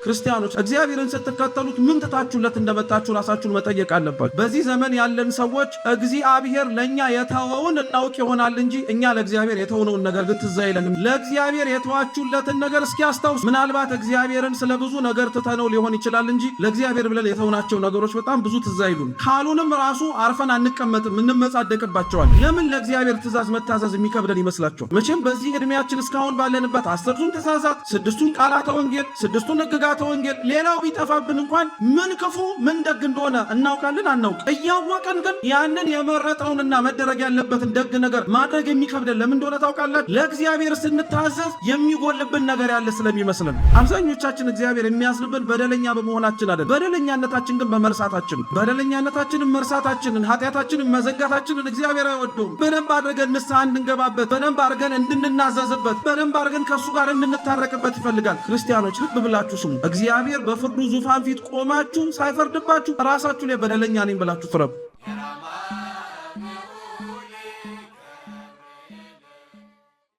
ክርስቲያኖች እግዚአብሔርን ስትከተሉት ምን ትታችሁለት እንደመጣችሁ ራሳችሁን መጠየቅ አለባችሁ። በዚህ ዘመን ያለን ሰዎች እግዚአብሔር ለኛ የተወውን እናውቅ ይሆናል እንጂ እኛ ለእግዚአብሔር የተወነውን ነገር ግን ትዝ አይለንም። ለእግዚአብሔር የተዋችሁለትን ነገር እስኪ አስታውሱ። ምናልባት እግዚአብሔርን ስለ ብዙ ነገር ትተነው ሊሆን ይችላል እንጂ ለእግዚአብሔር ብለን የተውናቸው ነገሮች በጣም ብዙ ትዝ አይሉን። ካሉንም ራሱ አርፈን አንቀመጥም፣ እንመጻደቅባቸዋለን። ለምን ለእግዚአብሔር ትእዛዝ መታዘዝ የሚከብደን ይመስላችኋል? መቼም በዚህ ዕድሜያችን እስካሁን ባለንበት 10ቱን ትእዛዛት፣ 6ቱን ቃላተ ወንጌል፣ 6ቱን ሕግጋተ ወንጌል ሌላው ቢጠፋብን እንኳን ምን ክፉ ምን ደግ እንደሆነ እናውቃለን አናውቅ? እያወቀን ግን ያንን የመረጠውንና መደረግ ያለበትን ደግ ነገር ማድረግ የሚከብደን ለምን እንደሆነ ታውቃላችሁ? ለእግዚአብሔር ስንታዘዝ የሚጎልብን ነገር ያለ ስለሚመስልን። አብዛኞቻችን እግዚአብሔር የሚያዝንብን በደለኛ በመሆናችን አይደል፣ በደለኛነታችን ግን በመርሳታችን። በደለኛነታችንን መርሳታችንን ኃጢአታችንን መዘጋታችንን እግዚአብሔር አይወደውም። በደንብ አድርገን ንስሐ እንድንገባበት፣ በደንብ አድርገን እንድንናዘዝበት፣ በደንብ አድርገን ከእሱ ጋር እንድንታረቅበት ይፈልጋል። ክርስቲያኖች ልብ ብላችሁ ስሙ። እግዚአብሔር በፍርዱ ዙፋን ፊት ቆማችሁ ሳይፈርድባችሁ ራሳችሁ ላይ በደለኛ ነኝ ብላችሁ ፍረዱ።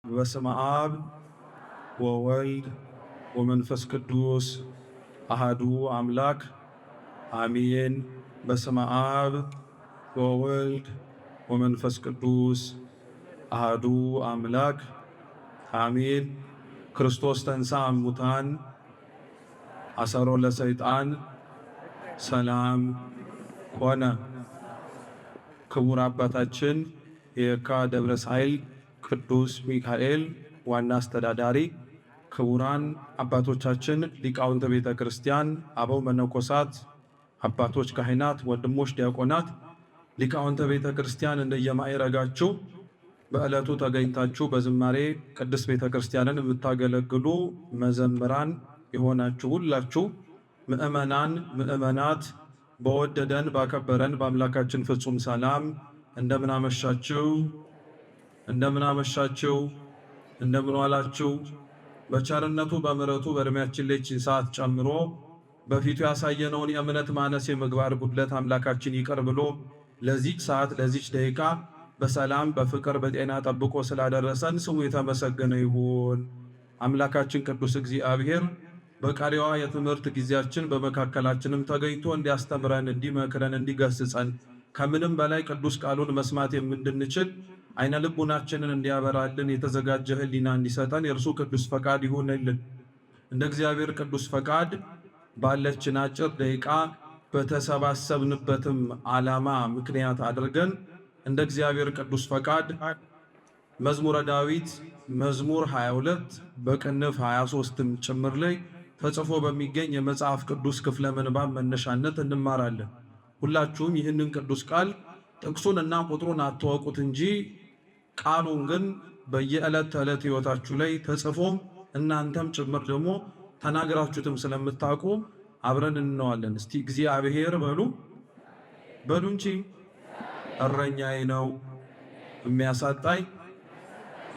በስመ አብ ወወልድ ወመንፈስ ቅዱስ አሃዱ አምላክ አሜን። በስመ አብ ወወልድ ወመንፈስ ቅዱስ አሃዱ አምላክ አሜን። ክርስቶስ ተንሥአ እሙታን አሰሮ ለሰይጣን ሰላም ሆነ። ክቡር አባታችን የየካ ደብረ ሳይል ቅዱስ ሚካኤል ዋና አስተዳዳሪ፣ ክቡራን አባቶቻችን ሊቃውንተ ቤተ ክርስቲያን፣ አበው መነኮሳት፣ አባቶች ካህናት፣ ወንድሞች ዲያቆናት፣ ሊቃውንተ ቤተ ክርስቲያን እንደየማዕረጋችሁ በዕለቱ ተገኝታችሁ በዝማሬ ቅድስት ቤተ ክርስቲያንን የምታገለግሉ መዘምራን የሆናችሁ ሁላችሁ ምእመናን ምእመናት በወደደን ባከበረን በአምላካችን ፍጹም ሰላም እንደምን አመሻችሁ፣ እንደምን አመሻችሁ፣ እንደምን ዋላችሁ። በቸርነቱ በምሕረቱ በዕድሜያችን ላይ ይህችን ሰዓት ጨምሮ በፊቱ ያሳየነውን የእምነት ማነስ የምግባር ጉድለት አምላካችን ይቅር ብሎ ለዚች ሰዓት ለዚች ደቂቃ በሰላም በፍቅር በጤና ጠብቆ ስላደረሰን ስሙ የተመሰገነ ይሁን። አምላካችን ቅዱስ እግዚአብሔር በቀሪዋ የትምህርት ጊዜያችን በመካከላችንም ተገኝቶ እንዲያስተምረን፣ እንዲመክረን፣ እንዲገስጸን ከምንም በላይ ቅዱስ ቃሉን መስማት የምንድንችል አይነ ልቡናችንን እንዲያበራልን የተዘጋጀ ሕሊና እንዲሰጠን የእርሱ ቅዱስ ፈቃድ ይሁንልን። እንደ እግዚአብሔር ቅዱስ ፈቃድ ባለችን አጭር ደቂቃ በተሰባሰብንበትም ዓላማ ምክንያት አድርገን እንደ እግዚአብሔር ቅዱስ ፈቃድ መዝሙረ ዳዊት መዝሙር 22 በቅንፍ 23ም ጭምር ላይ ተጽፎ በሚገኝ የመጽሐፍ ቅዱስ ክፍለ ምንባብ መነሻነት እንማራለን። ሁላችሁም ይህንን ቅዱስ ቃል ጥቅሱን እና ቁጥሩን አትወቁት እንጂ ቃሉን ግን በየዕለት ተዕለት ሕይወታችሁ ላይ ተጽፎም እናንተም ጭምር ደግሞ ተናግራችሁትም ስለምታውቁ አብረን እንነዋለን። እስቲ እግዚአብሔር በሉ በሉ እንጂ እረኛዬ ነው የሚያሳጣኝ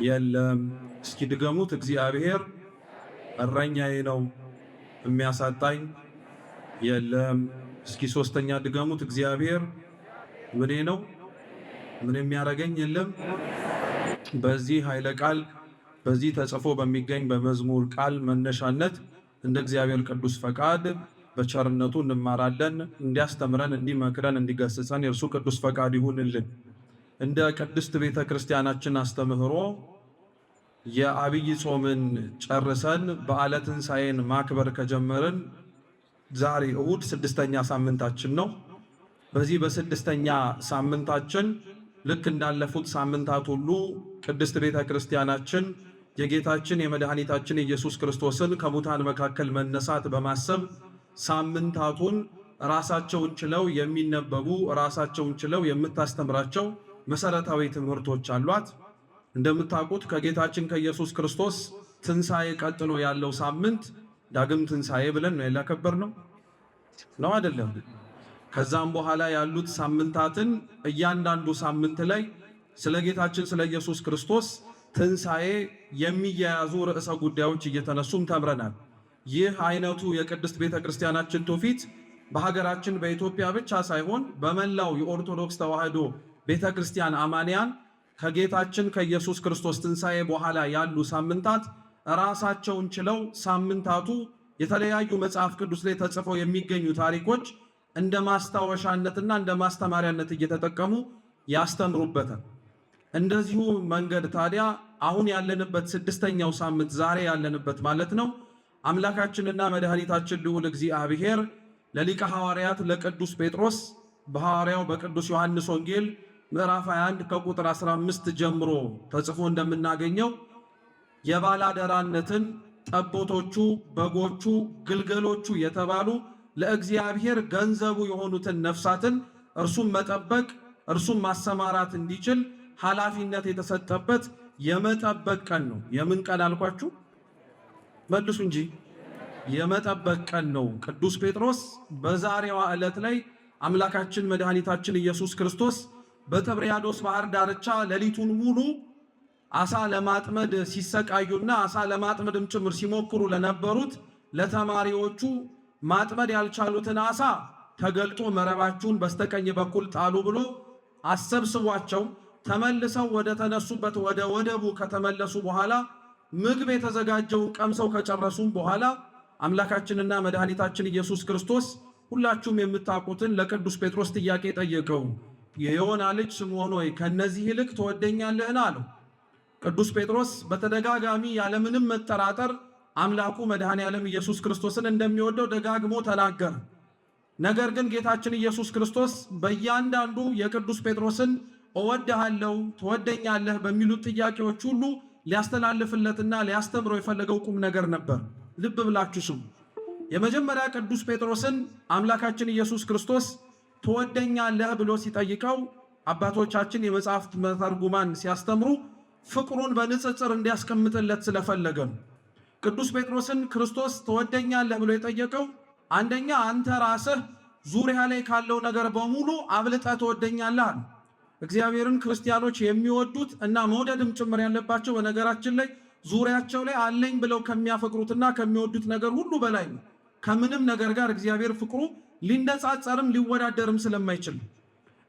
የለም። እስኪ ድገሙት። እግዚአብሔር እረኛዬ ነው የሚያሳጣኝ የለም። እስኪ ሶስተኛ ድገሙት። እግዚአብሔር ምኔ ነው ምን የሚያረገኝ የለም። በዚህ ኃይለ ቃል በዚህ ተጽፎ በሚገኝ በመዝሙር ቃል መነሻነት እንደ እግዚአብሔር ቅዱስ ፈቃድ በቸርነቱ እንማራለን። እንዲያስተምረን፣ እንዲመክረን፣ እንዲገስጸን የእርሱ ቅዱስ ፈቃድ ይሁንልን። እንደ ቅድስት ቤተ ክርስቲያናችን አስተምህሮ የአብይ ጾምን ጨርሰን በዓለ ትንሣኤን ማክበር ከጀመርን ዛሬ እሁድ 6ኛ ሳምንታችን ነው። በዚህ በ6ኛ ሳምንታችን ልክ እንዳለፉት ሳምንታት ሁሉ ቅድስት ቤተ ክርስቲያናችን የጌታችን የመድኃኒታችን ኢየሱስ ክርስቶስን ከሙታን መካከል መነሳት በማሰብ ሳምንታቱን ራሳቸውን ችለው የሚነበቡ ራሳቸውን ችለው የምታስተምራቸው መሰረታዊ ትምህርቶች አሏት። እንደምታውቁት ከጌታችን ከኢየሱስ ክርስቶስ ትንሣኤ ቀጥሎ ያለው ሳምንት ዳግም ትንሣኤ ብለን ነው ያከበርነው ነው አይደለም? ከዛም በኋላ ያሉት ሳምንታትን እያንዳንዱ ሳምንት ላይ ስለ ጌታችን ስለ ኢየሱስ ክርስቶስ ትንሣኤ የሚያያዙ ርዕሰ ጉዳዮች እየተነሱም ተምረናል። ይህ አይነቱ የቅድስት ቤተ ክርስቲያናችን ትውፊት በሀገራችን በኢትዮጵያ ብቻ ሳይሆን በመላው የኦርቶዶክስ ተዋሕዶ ቤተ ክርስቲያን አማንያን ከጌታችን ከኢየሱስ ክርስቶስ ትንሣኤ በኋላ ያሉ ሳምንታት ራሳቸውን ችለው ሳምንታቱ የተለያዩ መጽሐፍ ቅዱስ ላይ ተጽፈው የሚገኙ ታሪኮች እንደ ማስታወሻነትና እንደ ማስተማሪያነት እየተጠቀሙ ያስተምሩበታል። እንደዚሁ መንገድ ታዲያ አሁን ያለንበት ስድስተኛው ሳምንት ዛሬ ያለንበት ማለት ነው አምላካችንና መድኃኒታችን ልዑል እግዚአብሔር ለሊቀ ሐዋርያት ለቅዱስ ጴጥሮስ በሐዋርያው በቅዱስ ዮሐንስ ወንጌል ምዕራፍ 21 ከቁጥር 15 ጀምሮ ተጽፎ እንደምናገኘው የባላደራነትን ጠቦቶቹ፣ በጎቹ፣ ግልገሎቹ የተባሉ ለእግዚአብሔር ገንዘቡ የሆኑትን ነፍሳትን እርሱም መጠበቅ እርሱም ማሰማራት እንዲችል ኃላፊነት የተሰጠበት የመጠበቅ ቀን ነው። የምን ቀን አልኳችሁ? መልሱ እንጂ። የመጠበቅ ቀን ነው። ቅዱስ ጴጥሮስ በዛሬዋ ዕለት ላይ አምላካችን መድኃኒታችን ኢየሱስ ክርስቶስ በጥብርያዶስ ባህር ዳርቻ ሌሊቱን ሙሉ አሳ ለማጥመድ ሲሰቃዩና አሳ ለማጥመድም ጭምር ሲሞክሩ ለነበሩት ለተማሪዎቹ ማጥመድ ያልቻሉትን አሳ ተገልጦ መረባችሁን በስተቀኝ በኩል ጣሉ ብሎ አሰብስቧቸው ተመልሰው ወደ ተነሱበት ወደ ወደቡ ከተመለሱ በኋላ ምግብ የተዘጋጀውን ቀምሰው ከጨረሱም በኋላ አምላካችንና መድኃኒታችን ኢየሱስ ክርስቶስ ሁላችሁም የምታውቁትን ለቅዱስ ጴጥሮስ ጥያቄ ጠየቀው። የዮና ልጅ ስምዖን ሆይ ከነዚህ ይልቅ ትወደኛለህን? አለው። ቅዱስ ጴጥሮስ በተደጋጋሚ ያለምንም መጠራጠር አምላኩ መድኃኔ ዓለም ኢየሱስ ክርስቶስን እንደሚወደው ደጋግሞ ተናገረ። ነገር ግን ጌታችን ኢየሱስ ክርስቶስ በእያንዳንዱ የቅዱስ ጴጥሮስን እወድሃለሁ ትወደኛለህ በሚሉት ጥያቄዎች ሁሉ ሊያስተላልፍለትና ሊያስተምረው የፈለገው ቁም ነገር ነበር። ልብ ብላችሁ ስሙ። የመጀመሪያ ቅዱስ ጴጥሮስን አምላካችን ኢየሱስ ክርስቶስ ትወደኛለህ ብሎ ሲጠይቀው አባቶቻችን የመጽሐፍት መተርጉማን ሲያስተምሩ ፍቅሩን በንጽጽር እንዲያስቀምጥለት ስለፈለገ ነው። ቅዱስ ጴጥሮስን ክርስቶስ ትወደኛለህ ብሎ የጠየቀው አንደኛ አንተ ራስህ ዙሪያ ላይ ካለው ነገር በሙሉ አብልጠህ ትወደኛለህ። እግዚአብሔርን ክርስቲያኖች የሚወዱት እና መውደድም ጭምር ያለባቸው በነገራችን ላይ ዙሪያቸው ላይ አለኝ ብለው ከሚያፈቅሩትና ከሚወዱት ነገር ሁሉ በላይ ነው። ከምንም ነገር ጋር እግዚአብሔር ፍቅሩ ሊነጻጸርም ሊወዳደርም ስለማይችል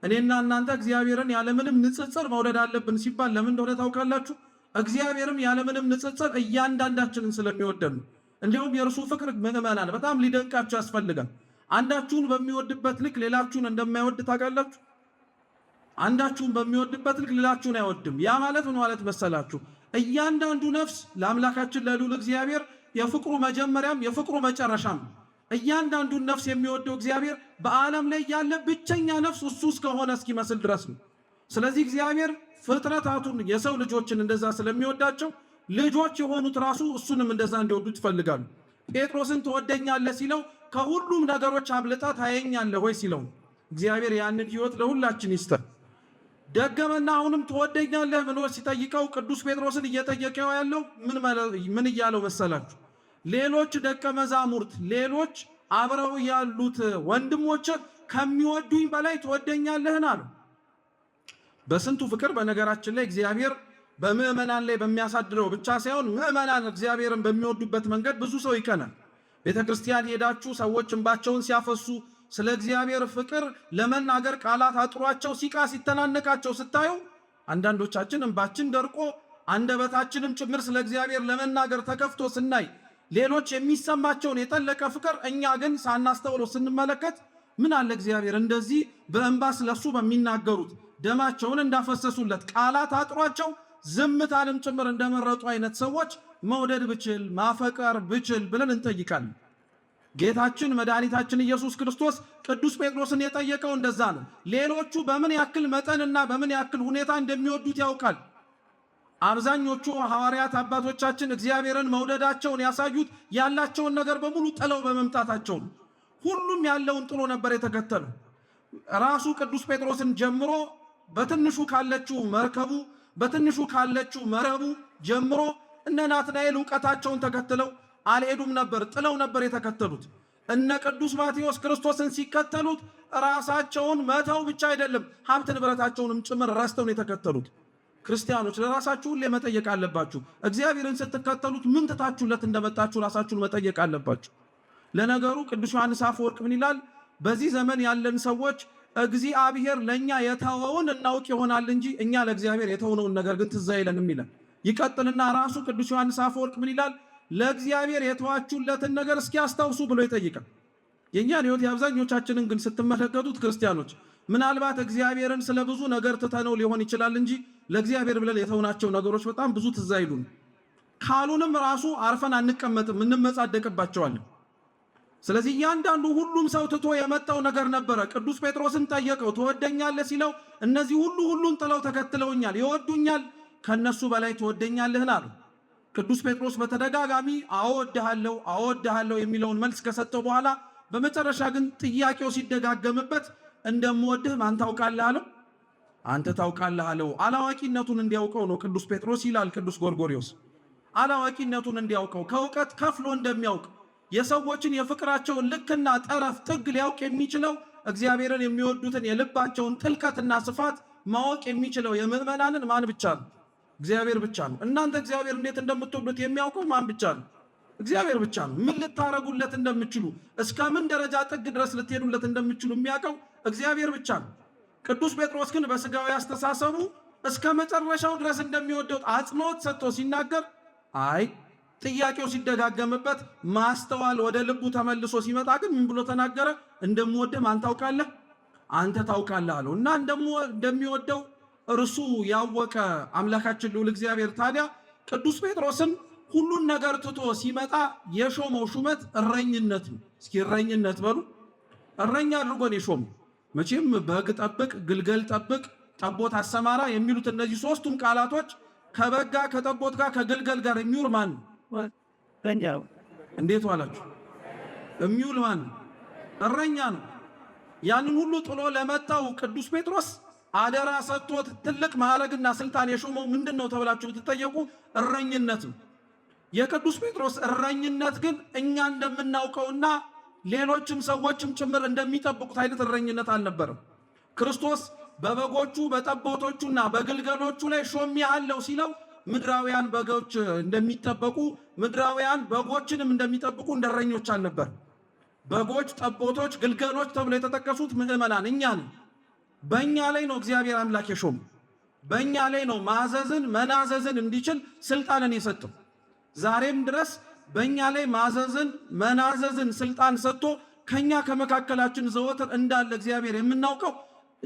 እኔና እናንተ እግዚአብሔርን ያለምንም ንጽጽር መውደድ አለብን ሲባል ለምን እንደሆነ ታውቃላችሁ? እግዚአብሔርም ያለምንም ንጽጽር እያንዳንዳችንን ስለሚወደን ነው። እንዲሁም የእርሱ ፍቅር ምዕመናን በጣም ሊደንቃችሁ ያስፈልጋል። አንዳችሁን በሚወድበት ልክ ሌላችሁን እንደማይወድ ታውቃላችሁ? አንዳችሁን በሚወድበት ልክ ሌላችሁን አይወድም። ያ ማለት ምን ማለት መሰላችሁ? እያንዳንዱ ነፍስ ለአምላካችን ለልዑል እግዚአብሔር የፍቅሩ መጀመሪያም የፍቅሩ መጨረሻም። እያንዳንዱን ነፍስ የሚወደው እግዚአብሔር በዓለም ላይ ያለ ብቸኛ ነፍስ እሱ እስከሆነ እስኪመስል ድረስ ነው። ስለዚህ እግዚአብሔር ፍጥረታቱን የሰው ልጆችን እንደዛ ስለሚወዳቸው ልጆች የሆኑት ራሱ እሱንም እንደዛ እንዲወዱት ይፈልጋሉ። ጴጥሮስን ትወደኛለህ ሲለው ከሁሉም ነገሮች አብልጠህ ታየኛለህ ወይ ሲለው እግዚአብሔር ያንን ሕይወት ለሁላችን ይስጠን። ደገመና አሁንም ትወደኛለህ ብሎ ሲጠይቀው ቅዱስ ጴጥሮስን እየጠየቀው ያለው ምን እያለው መሰላችሁ? ሌሎች ደቀ መዛሙርት ሌሎች አብረው ያሉት ወንድሞች ከሚወዱኝ በላይ ትወደኛለህን አሉ። በስንቱ ፍቅር በነገራችን ላይ እግዚአብሔር በምዕመናን ላይ በሚያሳድረው ብቻ ሳይሆን ምዕመናን እግዚአብሔርን በሚወዱበት መንገድ ብዙ ሰው ይቀናል። ቤተ ክርስቲያን ሄዳችሁ ሰዎች እንባቸውን ሲያፈሱ ስለ እግዚአብሔር ፍቅር ለመናገር ቃላት አጥሯቸው ሲቃ ሲተናነቃቸው ስታዩ አንዳንዶቻችን እንባችን ደርቆ አንደበታችንም ጭምር ስለ እግዚአብሔር ለመናገር ተከፍቶ ስናይ ሌሎች የሚሰማቸውን የጠለቀ ፍቅር እኛ ግን ሳናስተውለው ስንመለከት ምን አለ እግዚአብሔር እንደዚህ በእንባ ስለሱ በሚናገሩት ደማቸውን እንዳፈሰሱለት ቃላት አጥሯቸው ዝምታንም ጭምር እንደመረጡ አይነት ሰዎች መውደድ ብችል ማፈቀር ብችል ብለን እንጠይቃለን። ጌታችን መድኃኒታችን ኢየሱስ ክርስቶስ ቅዱስ ጴጥሮስን የጠየቀው እንደዛ ነው። ሌሎቹ በምን ያክል መጠንና በምን ያክል ሁኔታ እንደሚወዱት ያውቃል። አብዛኞቹ ሐዋርያት አባቶቻችን እግዚአብሔርን መውደዳቸውን ያሳዩት ያላቸውን ነገር በሙሉ ጥለው በመምጣታቸው ነው። ሁሉም ያለውን ጥሎ ነበር የተከተለው። ራሱ ቅዱስ ጴጥሮስን ጀምሮ በትንሹ ካለችው መርከቡ በትንሹ ካለችው መረቡ ጀምሮ እነ ናትናኤል ዕውቀታቸውን ተከትለው አልሄዱም ነበር፣ ጥለው ነበር የተከተሉት። እነ ቅዱስ ማቴዎስ ክርስቶስን ሲከተሉት ራሳቸውን መተው ብቻ አይደለም ሀብት ንብረታቸውንም ጭምር ረስተው ነው የተከተሉት። ክርስቲያኖች ለራሳችሁ ሁሌ መጠየቅ አለባችሁ። እግዚአብሔርን ስትከተሉት ምን ትታችሁለት እንደመጣችሁ ራሳችሁን መጠየቅ አለባችሁ። ለነገሩ ቅዱስ ዮሐንስ አፈወርቅ ምን ይላል? በዚህ ዘመን ያለን ሰዎች እግዚአብሔር ለኛ የተወውን እናውቅ ይሆናል እንጂ እኛ ለእግዚአብሔር የተወነውን ነገር ግን ትዝ አይለንም ይላል። ይቀጥልና ራሱ ቅዱስ ዮሐንስ አፈወርቅ ምን ይላል? ለእግዚአብሔር የተዋችሁለትን ነገር እስኪ አስታውሱ ብሎ ይጠይቃል። የእኛን ሕይወት የአብዛኞቻችንን ግን ስትመለከቱት ክርስቲያኖች ምናልባት እግዚአብሔርን ስለ ብዙ ነገር ትተነው ሊሆን ይችላል እንጂ ለእግዚአብሔር ብለን የተውናቸው ነገሮች በጣም ብዙ ትዝ አይሉን። ካሉንም ራሱ አርፈን አንቀመጥም፣ እንመጻደቅባቸዋለን። ስለዚህ እያንዳንዱ ሁሉም ሰው ትቶ የመጣው ነገር ነበረ። ቅዱስ ጴጥሮስን ጠየቀው፣ ትወደኛለህ ሲለው እነዚህ ሁሉን ጥለው ተከትለውኛል፣ ይወዱኛል፣ ከነሱ በላይ ትወደኛለህን አሉ። ቅዱስ ጴጥሮስ በተደጋጋሚ አወድሃለሁ የሚለውን መልስ ከሰጠው በኋላ በመጨረሻ ግን ጥያቄው ሲደጋገምበት እንደምወድህ ማን ታውቃለህ አለው። አንተ ታውቃለህ አለው። አላዋቂነቱን እንዲያውቀው ነው ቅዱስ ጴጥሮስ ይላል ቅዱስ ጎርጎርዮስ። አላዋቂነቱን እንዲያውቀው ከእውቀት ከፍሎ እንደሚያውቅ የሰዎችን የፍቅራቸውን ልክና ጠረፍ ጥግ ሊያውቅ የሚችለው እግዚአብሔርን የሚወዱትን የልባቸውን ጥልቀትና ስፋት ማወቅ የሚችለው የምዕመናንን ማን ብቻ ነው? እግዚአብሔር ብቻ ነው። እናንተ እግዚአብሔር እንዴት እንደምትወዱት የሚያውቀው ማን ብቻ ነው? እግዚአብሔር ብቻ ነው። ምን ልታረጉለት እንደምትችሉ እስከ ምን ደረጃ ጥግ ድረስ ልትሄዱለት እንደምትችሉ የሚያውቀው እግዚአብሔር ብቻ ነው። ቅዱስ ጴጥሮስ ግን በስጋዊ አስተሳሰቡ እስከ መጨረሻው ድረስ እንደሚወደው አጽንኦት ሰጥቶ ሲናገር ጥያቄው ሲደጋገምበት ማስተዋል ወደ ልቡ ተመልሶ ሲመጣ ግን ምን ብሎ ተናገረ? እንደምወደው ማን ታውቃለህ? አንተ ታውቃለህ አለው። እና እንደሚወደው እርሱ ያወቀ አምላካችን ልዑል እግዚአብሔር ታዲያ ቅዱስ ጴጥሮስን ሁሉን ነገር ትቶ ሲመጣ የሾመው ሹመት እረኝነት ነው። እስኪ እረኝነት በሉ። እረኛ አድርጎን የሾመው መቼም በግ ጠብቅ፣ ግልገል ጠብቅ፣ ጠቦት አሰማራ የሚሉት እነዚህ ሶስቱም ቃላቶች ከበጋ ከጠቦት ጋር ከግልገል ጋር የሚውል ማን ነው? እንዴት ዋላችሁ? የሚውል ማን ነው? እረኛ ነው። ያንን ሁሉ ጥሎ ለመጣው ቅዱስ ጴጥሮስ አደራ ሰጥቶት ትልቅ ማዕረግና ስልጣን የሾመው ምንድን ነው ተብላችሁ ብትጠየቁ እረኝነት ነው። የቅዱስ ጴጥሮስ እረኝነት ግን እኛ እንደምናውቀውና ሌሎችም ሰዎችም ጭምር እንደሚጠብቁት አይነት እረኝነት አልነበረም። ክርስቶስ በበጎቹ በጠቦቶቹና በግልገሎቹ ላይ ሾሜሃለሁ ሲለው ምድራውያን በጎች እንደሚጠበቁ ምድራውያን በጎችንም እንደሚጠብቁ እንደ እረኞች አልነበር። በጎች፣ ጠቦቶች፣ ግልገሎች ተብሎ የተጠቀሱት ምዕመናን እኛ ነን። በእኛ ላይ ነው እግዚአብሔር አምላክ የሾሙ። በእኛ ላይ ነው ማዘዝን መናዘዝን እንዲችል ስልጣንን የሰጠው። ዛሬም ድረስ በእኛ ላይ ማዘዝን መናዘዝን ስልጣን ሰጥቶ ከኛ ከመካከላችን ዘወትር እንዳለ እግዚአብሔር የምናውቀው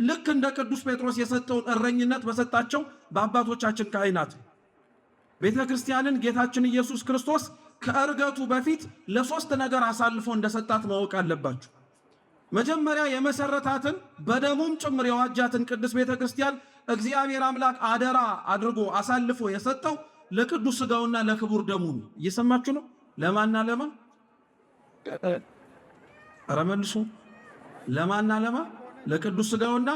ልክ እንደ ቅዱስ ጴጥሮስ የሰጠውን እረኝነት በሰጣቸው በአባቶቻችን ካህናት ቤተ ክርስቲያንን ጌታችን ኢየሱስ ክርስቶስ ከእርገቱ በፊት ለሶስት ነገር አሳልፎ እንደሰጣት ማወቅ አለባችሁ። መጀመሪያ የመሰረታትን በደሙም ጭምር የዋጃትን ቅዱስ ቤተ ክርስቲያን እግዚአብሔር አምላክ አደራ አድርጎ አሳልፎ የሰጠው ለቅዱስ ሥጋውና ለክቡር ደሙ ነው። እየሰማችሁ ነው? ለማና ለማ? ኧረ መልሱ። ለማና ለማ? ለቅዱስ ሥጋውና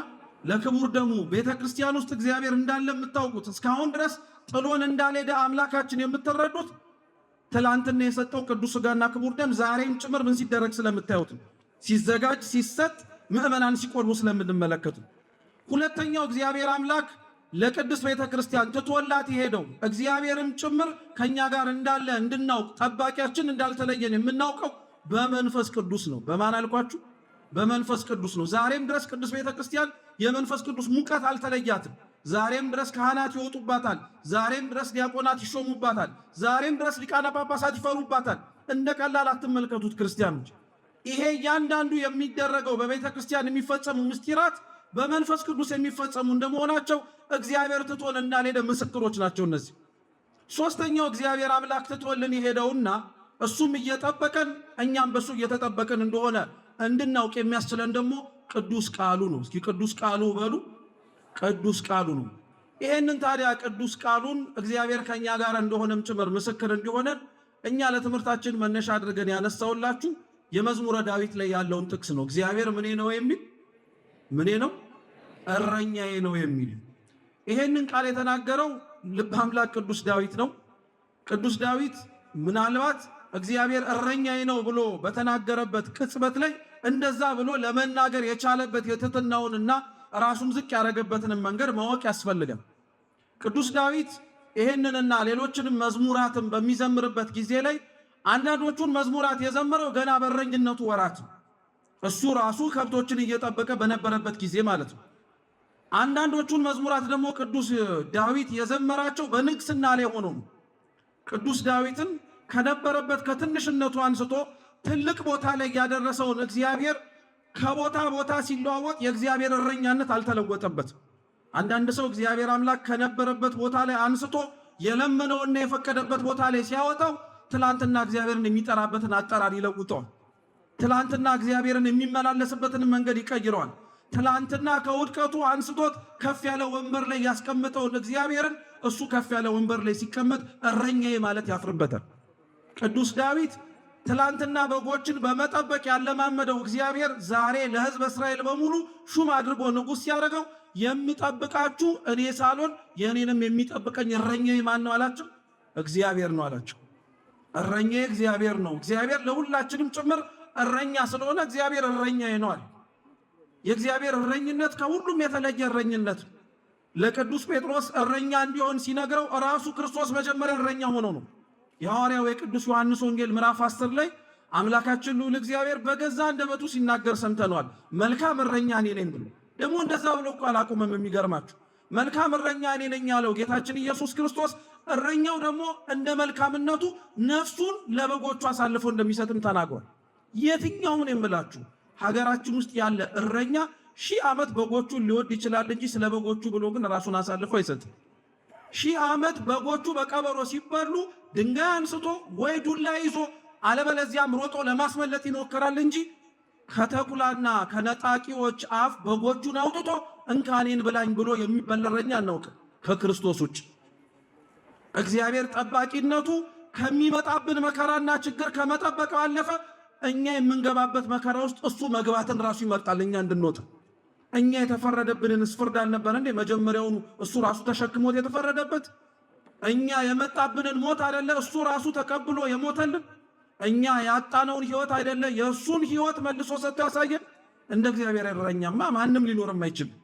ለክቡር ደሙ። ቤተ ክርስቲያን ውስጥ እግዚአብሔር እንዳለ የምታውቁት እስካሁን ድረስ ጥሎን እንዳልሄደ አምላካችን የምትረዱት ትላንትና የሰጠው ቅዱስ ሥጋና ክቡር ደም ዛሬም ጭምር ምን ሲደረግ ስለምታዩት ነው። ሲዘጋጅ ሲሰጥ ምዕመናን ሲቆርቡ ስለምንመለከቱ። ሁለተኛው እግዚአብሔር አምላክ ለቅዱስ ቤተ ክርስቲያን ትቶላት የሄደው እግዚአብሔርም ጭምር ከኛ ጋር እንዳለ እንድናውቅ ጠባቂያችን እንዳልተለየን የምናውቀው በመንፈስ ቅዱስ ነው። በማን አልኳችሁ? በመንፈስ ቅዱስ ነው። ዛሬም ድረስ ቅዱስ ቤተ ክርስቲያን የመንፈስ ቅዱስ ሙቀት አልተለያትም። ዛሬም ድረስ ካህናት ይወጡባታል። ዛሬም ድረስ ዲያቆናት ይሾሙባታል። ዛሬም ድረስ ሊቃነ ጳጳሳት ይፈሩባታል። እንደ ቀላል አትመልከቱት ክርስቲያኖች። ይሄ እያንዳንዱ የሚደረገው በቤተ ክርስቲያን የሚፈጸሙ ምስጢራት በመንፈስ ቅዱስ የሚፈጸሙ እንደመሆናቸው እግዚአብሔር ትቶን እንዳልሄደ ምስክሮች ናቸው እነዚህ። ሶስተኛው እግዚአብሔር አምላክ ትቶልን የሄደውና እሱም እየጠበቀን እኛም በሱ እየተጠበቀን እንደሆነ እንድናውቅ የሚያስችለን ደግሞ ቅዱስ ቃሉ ነው። እስኪ ቅዱስ ቃሉ በሉ። ቅዱስ ቃሉ ነው። ይሄንን ታዲያ ቅዱስ ቃሉን እግዚአብሔር ከኛ ጋር እንደሆነም ጭምር ምስክር እንዲሆነ እኛ ለትምህርታችን መነሻ አድርገን ያነሳውላችሁ የመዝሙረ ዳዊት ላይ ያለውን ጥቅስ ነው። እግዚአብሔር ምኔ ነው የሚል ምኔ ነው? እረኛዬ ነው የሚል። ይሄንን ቃል የተናገረው ልበ አምላክ ቅዱስ ዳዊት ነው። ቅዱስ ዳዊት ምናልባት እግዚአብሔር እረኛዬ ነው ብሎ በተናገረበት ቅጽበት ላይ እንደዛ ብሎ ለመናገር የቻለበት የትሕትናውንና ራሱን ዝቅ ያደረገበትን መንገድ ማወቅ ያስፈልጋል። ቅዱስ ዳዊት ይሄንንና ሌሎችንም መዝሙራትን በሚዘምርበት ጊዜ ላይ አንዳንዶቹን መዝሙራት የዘመረው ገና በእረኝነቱ ወራት እሱ ራሱ ከብቶችን እየጠበቀ በነበረበት ጊዜ ማለት ነው። አንዳንዶቹን መዝሙራት ደግሞ ቅዱስ ዳዊት የዘመራቸው በንግስና ላይ ሆኖ ቅዱስ ዳዊትን ከነበረበት ከትንሽነቱ አንስቶ ትልቅ ቦታ ላይ ያደረሰውን እግዚአብሔር ከቦታ ቦታ ሲለዋወጥ የእግዚአብሔር እረኛነት አልተለወጠበትም። አንዳንድ ሰው እግዚአብሔር አምላክ ከነበረበት ቦታ ላይ አንስቶ የለመነውና የፈቀደበት ቦታ ላይ ሲያወጣው ትላንትና እግዚአብሔርን የሚጠራበትን አጠራር ይለውጠዋል። ትላንትና እግዚአብሔርን የሚመላለስበትን መንገድ ይቀይረዋል። ትላንትና ከውድቀቱ አንስቶት ከፍ ያለ ወንበር ላይ ያስቀምጠውን እግዚአብሔርን እሱ ከፍ ያለ ወንበር ላይ ሲቀመጥ እረኛዬ ማለት ያፍርበታል። ቅዱስ ዳዊት ትላንትና በጎችን በመጠበቅ ያለማመደው እግዚአብሔር ዛሬ ለሕዝብ እስራኤል በሙሉ ሹም አድርጎ ንጉሥ ሲያደርገው የሚጠብቃችሁ እኔ ሳልሆን የእኔንም የሚጠብቀኝ እረኛዬ ማን ነው አላቸው? እግዚአብሔር ነው አላቸው። እረኛዬ እግዚአብሔር ነው። እግዚአብሔር ለሁላችንም ጭምር እረኛ ስለሆነ እግዚአብሔር እረኛዬ ነው አለ። የእግዚአብሔር እረኝነት ከሁሉም የተለየ እረኝነት። ለቅዱስ ጴጥሮስ እረኛ እንዲሆን ሲነግረው ራሱ ክርስቶስ መጀመሪያ እረኛ ሆኖ ነው። የሐዋርያው የቅዱስ ዮሐንስ ወንጌል ምዕራፍ 10 ላይ አምላካችን ልዑል እግዚአብሔር በገዛ አንደበቱ ሲናገር ሰምተነዋል። መልካም እረኛ እኔ ነኝ ብሎ ደግሞ እንደዛ ብሎ እኮ አላቆመም። የሚገርማችሁ መልካም እረኛ እኔ ነኝ ያለው ጌታችን ኢየሱስ ክርስቶስ እረኛው ደግሞ እንደ መልካምነቱ ነፍሱን ለበጎቹ አሳልፎ እንደሚሰጥም ተናግሯል። የትኛውን የምላችሁ ሀገራችን ውስጥ ያለ እረኛ 1000 ዓመት በጎቹን ሊወድ ይችላል እንጂ ስለ በጎቹ ብሎ ግን ራሱን አሳልፎ አይሰጥም። 1000 ዓመት በጎቹ በቀበሮ ሲበሉ ድንጋይ አንስቶ ወይ ዱላ ይዞ አለበለዚያም ሮጦ ለማስመለጥ ይሞክራል እንጂ ከተኩላና ከነጣቂዎች አፍ በጎቹን አውጥቶ እንካኔን ብላኝ ብሎ የሚበላ እረኛ አናውቅም ከክርስቶስ ውጭ። እግዚአብሔር ጠባቂነቱ ከሚመጣብን መከራና ችግር ከመጠበቅ ባለፈ እኛ የምንገባበት መከራ ውስጥ እሱ መግባትን ራሱ ይመርጣል እኛ እንድንወጣ። እኛ የተፈረደብንን ፍርድ አልነበረ እንዴ መጀመሪያውኑ እሱ ራሱ ተሸክሞት የተፈረደበት? እኛ የመጣብንን ሞት አይደለ እሱ ራሱ ተቀብሎ የሞተልን? እኛ ያጣነውን ሕይወት አይደለ የእሱን ሕይወት መልሶ ሰጥቶ ያሳየን? እንደ እግዚአብሔር እረኛማ ማንም ሊኖርም አይችልም።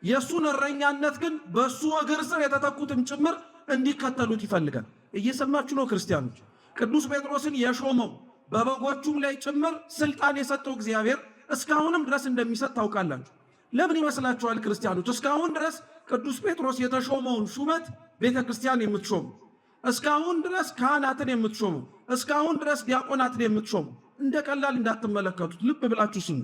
የእሱን እረኛነት ግን በእሱ እግር ስር የተተኩትም ጭምር እንዲከተሉት ይፈልጋል። እየሰማችሁ ነው ክርስቲያኖች? ቅዱስ ጴጥሮስን የሾመው በበጎቹም ላይ ጭምር ስልጣን የሰጠው እግዚአብሔር እስካሁንም ድረስ እንደሚሰጥ ታውቃላችሁ። ለምን ይመስላችኋል ክርስቲያኖች? እስካሁን ድረስ ቅዱስ ጴጥሮስ የተሾመውን ሹመት ቤተ ክርስቲያን የምትሾሙ፣ እስካሁን ድረስ ካህናትን የምትሾሙ፣ እስካሁን ድረስ ዲያቆናትን የምትሾሙ እንደ ቀላል እንዳትመለከቱት ልብ ብላችሁ ስሙ።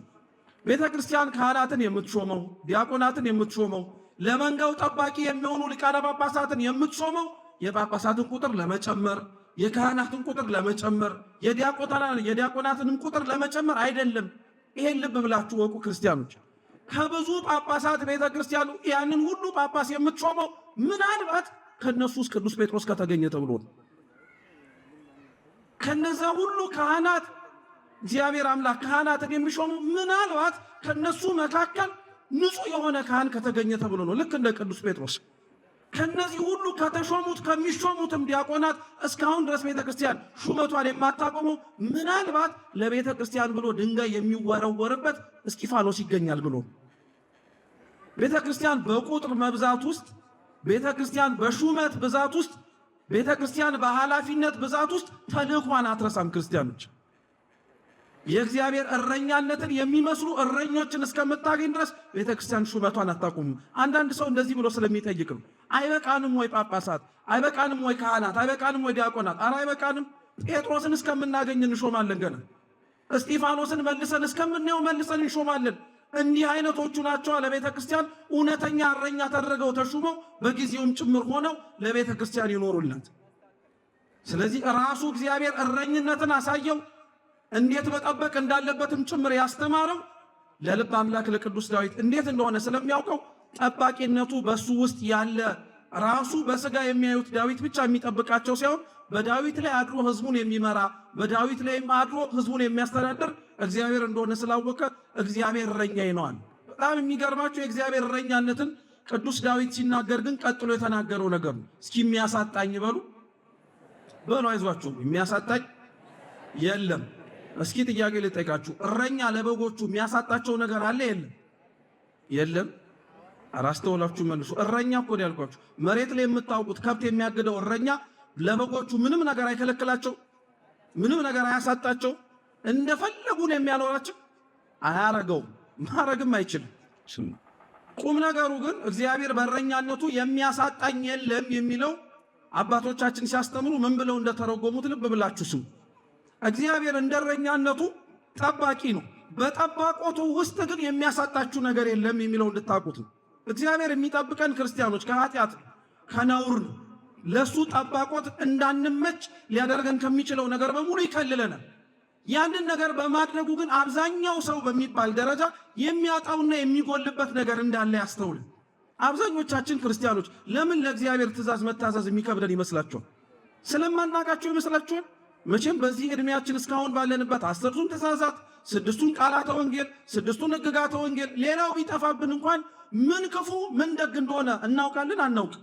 ቤተ ክርስቲያን ካህናትን የምትሾመው፣ ዲያቆናትን የምትሾመው፣ ለመንጋው ጠባቂ የሚሆኑ ሊቃነ ጳጳሳትን የምትሾመው የጳጳሳትን ቁጥር ለመጨመር፣ የካህናትን ቁጥር ለመጨመር፣ የዲያቆናትንም ቁጥር ለመጨመር አይደለም። ይሄን ልብ ብላችሁ ወቁ ክርስቲያኖች። ከብዙ ጳጳሳት ቤተ ክርስቲያኑ ያንን ሁሉ ጳጳስ የምትሾመው ምናልባት ከነሱ ውስጥ ቅዱስ ጴጥሮስ ከተገኘ ተብሎ ነው። ከነዛ ሁሉ ካህናት እግዚአብሔር አምላክ ካህናትን የሚሾመው ምናልባት ከነሱ መካከል ንጹሕ የሆነ ካህን ከተገኘ ተብሎ ነው። ልክ እንደ ቅዱስ ጴጥሮስ ከነዚህ ሁሉ ከተሾሙት ከሚሾሙትም ዲያቆናት እስካሁን ድረስ ቤተ ክርስቲያን ሹመቷን የማታቆመው ምናልባት ለቤተ ክርስቲያን ብሎ ድንጋይ የሚወረወርበት እስጢፋኖስ ይገኛል ብሎ ቤተ ክርስቲያን በቁጥር መብዛት ውስጥ፣ ቤተ ክርስቲያን በሹመት ብዛት ውስጥ፣ ቤተ ክርስቲያን በኃላፊነት ብዛት ውስጥ ተልእኳን አትረሳም። ክርስቲያኖች የእግዚአብሔር እረኛነትን የሚመስሉ እረኞችን እስከምታገኝ ድረስ ቤተ ክርስቲያን ሹመቷን አታቆምም። አንዳንድ ሰው እንደዚህ ብሎ ስለሚጠይቅ ነው። አይበቃንም ወይ ጳጳሳት? አይበቃንም ወይ ካህናት? አይበቃንም ወይ ዲያቆናት? ኧረ አይበቃንም። ጴጥሮስን እስከምናገኝ እንሾማለን። ገና እስጢፋኖስን መልሰን እስከምናየው መልሰን እንሾማለን። እንዲህ አይነቶቹ ናቸው ለቤተ ክርስቲያን እውነተኛ እረኛ ተደርገው ተሹመው በጊዜውም ጭምር ሆነው ለቤተ ክርስቲያን ይኖሩላት። ስለዚህ ራሱ እግዚአብሔር እረኝነትን አሳየው። እንዴት መጠበቅ እንዳለበትም ጭምር ያስተማረው ለልብ አምላክ ለቅዱስ ዳዊት እንዴት እንደሆነ ስለሚያውቀው ጠባቂነቱ በሱ ውስጥ ያለ ራሱ በሥጋ የሚያዩት ዳዊት ብቻ የሚጠብቃቸው ሳይሆን በዳዊት ላይ አድሮ ሕዝቡን የሚመራ በዳዊት ላይም አድሮ ሕዝቡን የሚያስተዳድር እግዚአብሔር እንደሆነ ስላወቀ እግዚአብሔር እረኛዬ ነው አለ። በጣም የሚገርማቸው የእግዚአብሔር እረኛነትን ቅዱስ ዳዊት ሲናገር ግን ቀጥሎ የተናገረው ነገር ነው። እስኪ የሚያሳጣኝ በሉ አይዟችሁ፣ የሚያሳጣኝ የለም። እስኪ ጥያቄ ልጠይቃችሁ፣ እረኛ ለበጎቹ የሚያሳጣቸው ነገር አለ የለም? የለም። አራስተውላችሁ መልሱ። እረኛ እኮ ነው ያልኳችሁ። መሬት ላይ የምታውቁት ከብት የሚያግደው እረኛ ለበጎቹ ምንም ነገር አይከለክላቸው፣ ምንም ነገር አያሳጣቸው፣ እንደፈለጉ ነው የሚያኖራቸው። አያረገውም፣ ማረግም አይችልም። ቁም ነገሩ ግን እግዚአብሔር በእረኛነቱ የሚያሳጣኝ የለም የሚለው አባቶቻችን ሲያስተምሩ ምን ብለው እንደተረጎሙት ልብ ብላችሁ ስሙ። እግዚአብሔር እንደረኛነቱ ጠባቂ ነው፣ በጠባቆቱ ውስጥ ግን የሚያሳጣችሁ ነገር የለም የሚለው እንድታውቁት ነው። እግዚአብሔር የሚጠብቀን ክርስቲያኖች ከኃጢአት ከነውር ነው። ለሱ ጠባቆት እንዳንመች ሊያደርገን ከሚችለው ነገር በሙሉ ይከልለናል። ያንን ነገር በማድረጉ ግን አብዛኛው ሰው በሚባል ደረጃ የሚያጣውና የሚጎልበት ነገር እንዳለ ያስተውል። አብዛኞቻችን ክርስቲያኖች ለምን ለእግዚአብሔር ትእዛዝ መታዘዝ የሚከብደን ይመስላችኋል? ስለማናቃቸው ይመስላችኋል? መቼም በዚህ ዕድሜያችን እስካሁን ባለንበት 10ቱን ትእዛዛት፣ 6ቱን ቃላተ ወንጌል፣ 6ቱን ሕግጋተ ወንጌል ሌላው ቢጠፋብን እንኳን ምን ክፉ ምን ደግ እንደሆነ እናውቃለን አናውቅ?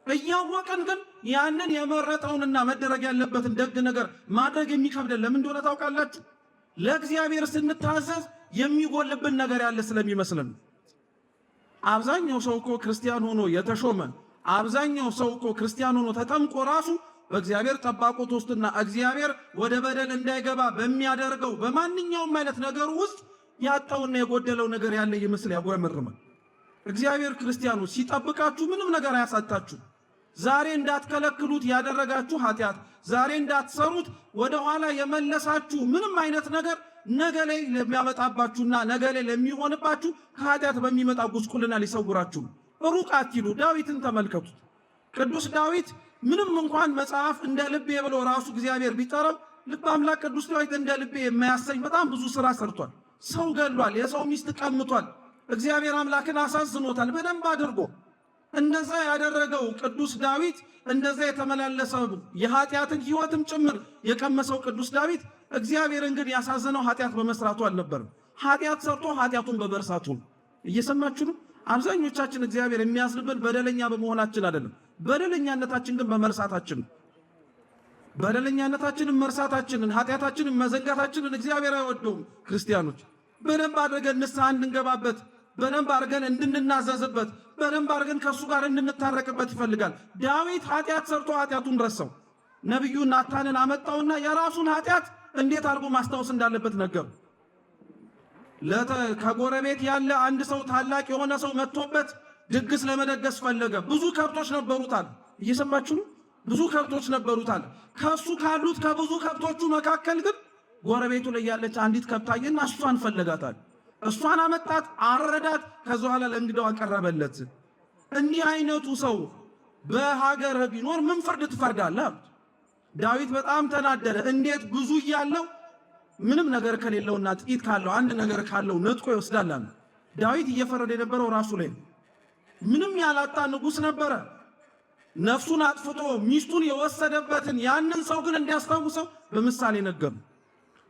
እያወቅን ግን ያንን የመረጠውንና መደረግ ያለበትን ደግ ነገር ማድረግ የሚከብደን ለምን እንደሆነ ታውቃላችሁ? ለእግዚአብሔር ስንታዘዝ የሚጎልብን ነገር ያለ ስለሚመስልን። አብዛኛው ሰው እኮ ክርስቲያን ሆኖ የተሾመ አብዛኛው ሰው እኮ ክርስቲያን ሆኖ ተጠምቆ ራሱ በእግዚአብሔር ጠባቆት ውስጥና እግዚአብሔር ወደ በደል እንዳይገባ በሚያደርገው በማንኛውም አይነት ነገር ውስጥ ያጣውና የጎደለው ነገር ያለ ይመስል ያጉረመርማል። እግዚአብሔር ክርስቲያኑ ሲጠብቃችሁ ምንም ነገር አያሳጣችሁ። ዛሬ እንዳትከለክሉት ያደረጋችሁ ኃጢአት፣ ዛሬ እንዳትሰሩት ወደ ኋላ የመለሳችሁ ምንም አይነት ነገር ነገ ላይ ለሚያመጣባችሁና ነገ ላይ ለሚሆንባችሁ ከኃጢአት በሚመጣ ጉስቁልና ሊሰውራችሁ ሩቅ አትሂዱ። ዳዊትን ተመልከቱት። ቅዱስ ዳዊት ምንም እንኳን መጽሐፍ እንደ ልቤ ብሎ ራሱ እግዚአብሔር ቢጠራው ልበ አምላክ ቅዱስ ዳዊት እንደ ልቤ የማያሰኝ በጣም ብዙ ስራ ሰርቷል። ሰው ገድሏል፣ የሰው ሚስት ቀምቷል፣ እግዚአብሔር አምላክን አሳዝኖታል በደንብ አድርጎ። እንደዛ ያደረገው ቅዱስ ዳዊት እንደዛ የተመላለሰው የኃጢአትን ሕይወትም ጭምር የቀመሰው ቅዱስ ዳዊት እግዚአብሔርን ግን ያሳዘነው ኃጢአት በመስራቱ አልነበረም። ኃጢአት ሰርቶ ኃጢአቱን በመርሳቱ። እየሰማችሁ ነው? አብዛኞቻችን እግዚአብሔር የሚያዝንብን በደለኛ በመሆናችን አይደለም፣ በደለኛነታችን ግን በመርሳታችን። በደለኛነታችንን መርሳታችንን ኃጢአታችንን መዘንጋታችንን እግዚአብሔር አይወደውም። ክርስቲያኖች በደንብ አድርገን ንስሐ እንድንገባበት፣ በደንብ አድርገን እንድንናዘዝበት፣ በደንብ አድርገን ከእሱ ጋር እንድንታረቅበት ይፈልጋል። ዳዊት ኃጢአት ሰርቶ ኃጢአቱን ረሳው። ነቢዩ ናታንን አመጣውና የራሱን ኃጢአት እንዴት አድርጎ ማስታወስ እንዳለበት ነገሩ። ከጎረቤት ያለ አንድ ሰው ታላቅ የሆነ ሰው መጥቶበት ድግስ ለመደገስ ፈለገ። ብዙ ከብቶች ነበሩታል። እየሰማችሁ ነው? ብዙ ከብቶች ነበሩታል። ከሱ ካሉት ከብዙ ከብቶቹ መካከል ግን ጎረቤቱ ላይ ያለች አንዲት ከብት አየና እሷን ፈለጋታል። እሷን አመጣት፣ አረዳት። ከዛ በኋላ ለእንግዳው አቀረበለት። እንዲህ አይነቱ ሰው በሀገር ቢኖር ምን ፍርድ ትፈርዳለህ? ዳዊት በጣም ተናደረ። እንዴት ብዙ እያለው ምንም ነገር ከሌለውና ጥቂት ካለው አንድ ነገር ካለው ነጥቆ ይወስዳል? ዳዊት እየፈረደ የነበረው ራሱ ላይ። ምንም ያላጣ ንጉሥ ነበረ። ነፍሱን አጥፍቶ ሚስቱን የወሰደበትን ያንን ሰው ግን እንዲያስታውሰው በምሳሌ ነገሩ።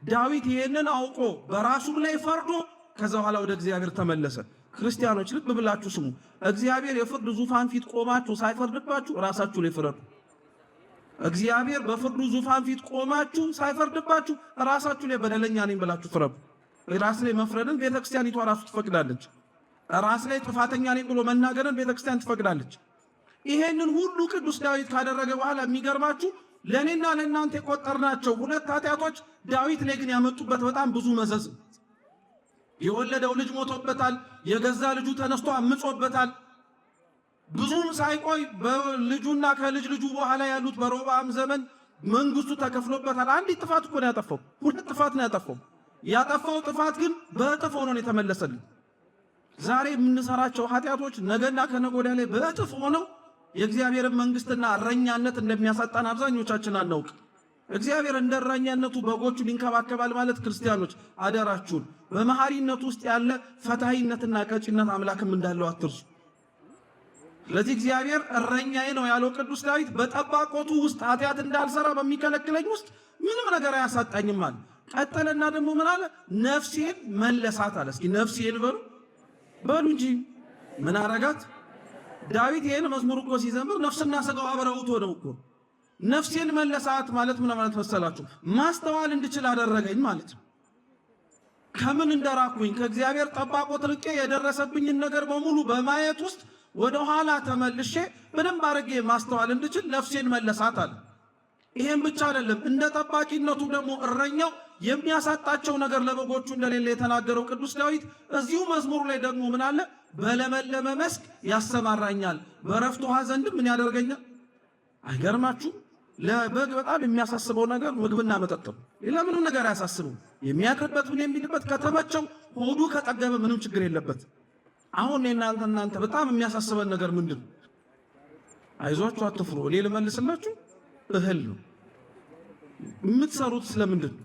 ዳዊት ይሄንን አውቆ በራሱም ላይ ፈርዶ ከዛ በኋላ ወደ እግዚአብሔር ተመለሰ። ክርስቲያኖች ልብ ብላችሁ ስሙ። እግዚአብሔር የፍርድ ዙፋን ፊት ቆማችሁ ሳይፈርድባችሁ ራሳችሁ ላይ ፍረዱ። እግዚአብሔር በፍርዱ ዙፋን ፊት ቆማችሁ ሳይፈርድባችሁ ራሳችሁ ላይ በደለኛ ነኝ ብላችሁ ፍረዱ። ራስ ላይ መፍረድን ቤተክርስቲያኒቷ ራሱ ትፈቅዳለች። ራስ ላይ ጥፋተኛ ነኝ ብሎ መናገርን ቤተክርስቲያን ትፈቅዳለች። ይሄንን ሁሉ ቅዱስ ዳዊት ካደረገ በኋላ የሚገርማችሁ ለእኔና ለእናንተ የቆጠርናቸው ሁለት ኃጢአቶች ዳዊት ላይ ግን ያመጡበት በጣም ብዙ መዘዝ። የወለደው ልጅ ሞቶበታል። የገዛ ልጁ ተነስቶ አምጾበታል። ብዙም ሳይቆይ በልጁና ከልጅ ልጁ በኋላ ያሉት በሮብዓም ዘመን መንግስቱ ተከፍሎበታል። አንዲት ጥፋት እኮ ነው ያጠፋው። ሁለት ጥፋት ነው ያጠፋው። ያጠፋው ጥፋት ግን በእጥፍ ሆኖ ነው የተመለሰልን። ዛሬ የምንሰራቸው ኃጢአቶች ነገና ከነገ ወዲያ ላይ በእጥፍ ሆነው የእግዚአብሔርን መንግስትና እረኛነት እንደሚያሳጣን አብዛኞቻችን አናውቅ። እግዚአብሔር እንደ እረኛነቱ በጎቹን ይንከባከባል ማለት ክርስቲያኖች አደራችሁን፣ በመሐሪነቱ ውስጥ ያለ ፈታሂነትና ቀጪነት አምላክም እንዳለው አትርሱ። ስለዚህ እግዚአብሔር እረኛዬ ነው ያለው ቅዱስ ዳዊት በጠባቆቱ ውስጥ ኃጢአት እንዳልሰራ በሚከለክለኝ ውስጥ ምንም ነገር አያሳጣኝም አለ። ቀጠለና ደግሞ ምን አለ? ነፍሴን መለሳት አለ። እስኪ ነፍሴን በሉ እንጂ ምን አረጋት? ዳዊት ይሄን መዝሙር እኮ ሲዘምር ነፍስና ሥጋው አብረውት ሆነው እኮ ነፍሴን መለሳት ማለት ምን ማለት መሰላችሁ? ማስተዋል እንድችል አደረገኝ ማለት ነው። ከምን እንደራኩኝ ከእግዚአብሔር ጠባቆት ርቄ የደረሰብኝን ነገር በሙሉ በማየት ውስጥ ወደ ኋላ ተመልሼ በደንብ አድርጌ ማስተዋል እንድችል ነፍሴን መለሳት አለ። ይሄን ብቻ አይደለም፣ እንደ ጠባቂነቱ ደግሞ እረኛው የሚያሳጣቸው ነገር ለበጎቹ እንደሌለ የተናገረው ቅዱስ ዳዊት እዚሁ መዝሙሩ ላይ ደግሞ ምን አለ? በለመለመ መስክ ያሰማራኛል፣ በዕረፍት ውኃ ዘንድም ምን ያደርገኛል? አይገርማችሁ? ለበግ በጣም የሚያሳስበው ነገር ምግብና መጠጥ ነው። ሌላ ምንም ነገር አያሳስበው። የሚያድርበት ምን የሚልበት ከተመቸው ሆዱ ከጠገበ ምንም ችግር የለበት። አሁን እናንተ በጣም የሚያሳስበን ነገር ምንድን ነው? አይዟችሁ አትፍሩ። እኔ ልመልስላችሁ፣ እህል ነው። የምትሰሩት ስለምንድን ነው?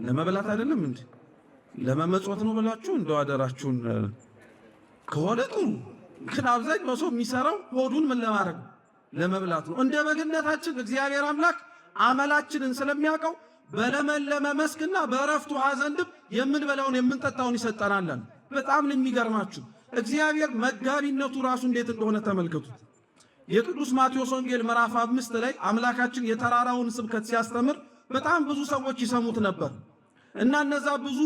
ለመብላት አይደለም እንዴ? ለመመጽወት ነው ብላችሁ እንደው አደራችሁን ከሆነ ጥሩ። ግን አብዛኛው ሰው የሚሰራው ሆዱን ምን ለማድረግ ነው? ለመብላት ነው። እንደ በግነታችን እግዚአብሔር አምላክ አመላችንን ስለሚያውቀው በለመለመ መስክና በእረፍት ውሃ ዘንድም የምንበላውን የምንጠጣውን ይሰጠናል። በጣም የሚገርማችሁ እግዚአብሔር መጋቢነቱ ራሱ እንዴት እንደሆነ ተመልከቱት። የቅዱስ ማቴዎስ ወንጌል ምዕራፍ 5 ላይ አምላካችን የተራራውን ስብከት ሲያስተምር በጣም ብዙ ሰዎች ይሰሙት ነበር እና እነዛ ብዙ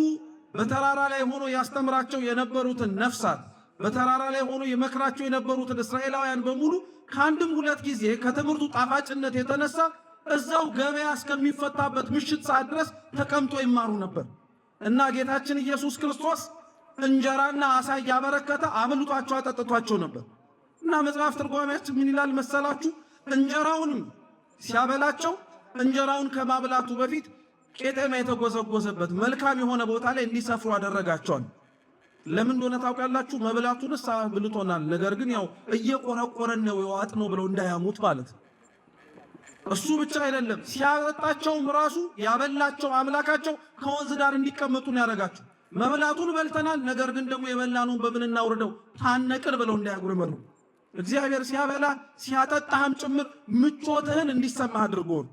በተራራ ላይ ሆኖ ያስተምራቸው የነበሩትን ነፍሳት፣ በተራራ ላይ ሆኖ የመክራቸው የነበሩትን እስራኤላውያን በሙሉ ከአንድም ሁለት ጊዜ ከትምህርቱ ጣፋጭነት የተነሳ እዛው ገበያ እስከሚፈታበት ምሽት ሰዓት ድረስ ተቀምጦ ይማሩ ነበር እና ጌታችን ኢየሱስ ክርስቶስ እንጀራና ዓሣ እያበረከተ አብልቷቸው አጠጥቷቸው ነበር እና መጽሐፍ ትርጓሜያችን ምን ይላል መሰላችሁ? እንጀራውንም ሲያበላቸው እንጀራውን ከማብላቱ በፊት ቄጠማ የተጎዘጎዘበት መልካም የሆነ ቦታ ላይ እንዲሰፍሩ አደረጋቸዋል። ለምን እንደሆነ ታውቃላችሁ? መብላቱንስ አብልቶናል፣ ነገር ግን ያው እየቆረቆረን ነው የዋጥነው ብለው እንዳያሙት ማለት ነው። እሱ ብቻ አይደለም፣ ሲያጠጣቸውም ራሱ ያበላቸው አምላካቸው ከወንዝ ዳር እንዲቀመጡ ነው ያደረጋቸው። መብላቱን በልተናል፣ ነገር ግን ደግሞ የበላኑን በምን እናውርደው ታነቅን ብለው እንዳያጉረመሩ እግዚአብሔር ሲያበላ ሲያጠጣህም ጭምር ምቾትህን እንዲሰማህ አድርጎ ነው።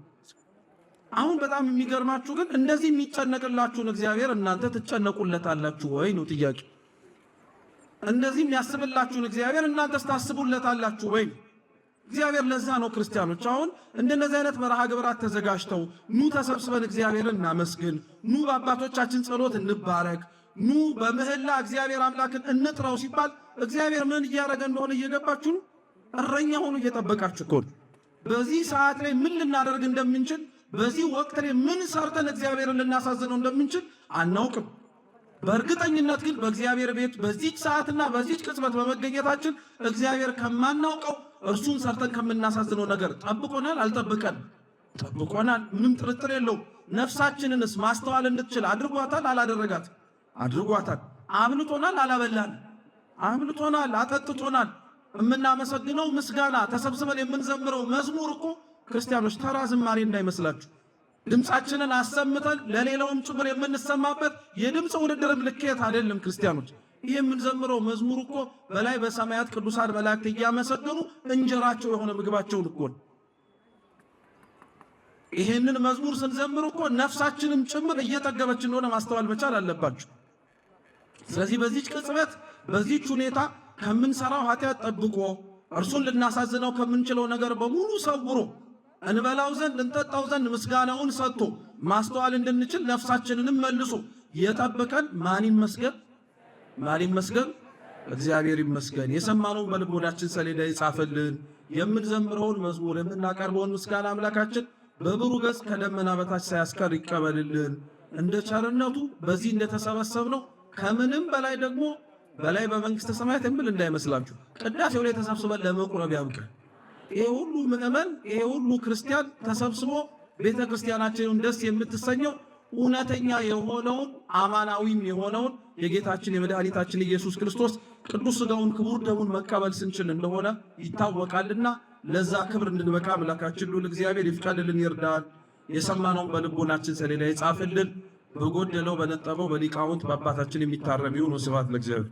አሁን በጣም የሚገርማችሁ ግን እንደዚህ የሚጨነቅላችሁን እግዚአብሔር እናንተ ትጨነቁለታላችሁ ወይ ነው ጥያቄ። እንደዚህ የሚያስብላችሁን እግዚአብሔር እናንተስ ታስቡለታላችሁ ወይ? እግዚአብሔር ለዛ ነው ክርስቲያኖች አሁን እንደነዚህ አይነት መርሃ ግብራት ተዘጋጅተው ኑ ተሰብስበን እግዚአብሔርን እናመስግን፣ ኑ በአባቶቻችን ጸሎት እንባረክ፣ ኑ በምህላ እግዚአብሔር አምላክን እንጥራው ሲባል እግዚአብሔር ምን እያደረገ እንደሆነ እየገባችሁ ነው። እረኛ ሆኖ እየጠበቃችሁ እኮ ነው። በዚህ ሰዓት ላይ ምን ልናደርግ እንደምንችል፣ በዚህ ወቅት ላይ ምን ሰርተን እግዚአብሔርን ልናሳዝነው እንደምንችል አናውቅም። በእርግጠኝነት ግን በእግዚአብሔር ቤት በዚህች ሰዓትና በዚህች ቅጽበት በመገኘታችን እግዚአብሔር ከማናውቀው እርሱን ሰርተን ከምናሳዝነው ነገር ጠብቆናል። አልጠብቀን? ጠብቆናል። ምንም ጥርጥር የለው። ነፍሳችንንስ ማስተዋል እንድትችል አድርጓታል? አላደረጋት? አድርጓታል። አብልቶናል? አላበላን? አብልቶናል፣ አጠጥቶናል። የምናመሰግነው ምስጋና ተሰብስበን የምንዘምረው መዝሙር እኮ ክርስቲያኖች ተራ ዝማሬ እንዳይመስላችሁ። ድምፃችንን አሰምተን ለሌላውም ጭምር የምንሰማበት የድምፅ ውድድርም ልኬት አይደለም ክርስቲያኖች። ይህ የምንዘምረው መዝሙር እኮ በላይ በሰማያት ቅዱሳን መላእክት እያመሰገኑ እንጀራቸው የሆነ ምግባቸውን እኮ ነው። ይህንን መዝሙር ስንዘምር እኮ ነፍሳችንም ጭምር እየጠገበች እንደሆነ ማስተዋል መቻል አለባችሁ። ስለዚህ በዚህች ቅጽበት በዚህች ሁኔታ ከምንሰራው ኃጢአት ጠብቆ እርሱን ልናሳዝነው ከምንችለው ነገር በሙሉ ሰውሮ እንበላው ዘንድ እንጠጣው ዘንድ ምስጋናውን ሰጥቶ ማስተዋል እንድንችል ነፍሳችንንም መልሶ የጠበቀን ማን ይመስገን? ማን ይመስገን? እግዚአብሔር ይመስገን። የሰማነውን በልቦናችን ሰሌዳ ይጻፍልን። የምንዘምረውን መዝሙር የምናቀርበውን ምስጋና አምላካችን በብሩህ ገጽ ከደመና በታች ሳያስቀር ይቀበልልን። እንደ ቸርነቱ በዚህ እንደተሰበሰብነው ከምንም በላይ ደግሞ በላይ በመንግስተ ሰማያት የምል እንዳይመስላችሁ ቅዳሴው ላይ ተሰብስበን ለመቁረብ ያብቃን። ይሄ ሁሉ ምዕመን ይሄ ሁሉ ክርስቲያን ተሰብስቦ ቤተ ክርስቲያናችንን ደስ የምትሰኘው እውነተኛ የሆነውን አማናዊም የሆነውን የጌታችን የመድኃኒታችን ኢየሱስ ክርስቶስ ቅዱስ ሥጋውን ክቡር ደሙን መቀበል ስንችል እንደሆነ ይታወቃልና ለዛ ክብር እንድንበቃ አምላካችን ሁሉ እግዚአብሔር ይፍቀድልን፣ ይርዳን። የሰማነውን በልቦናችን ሰሌዳ ይጻፍልን። በጎደለው በነጠበው በሊቃውንት በአባታችን የሚታረም ይሁን። ስብሐት ለእግዚአብሔር።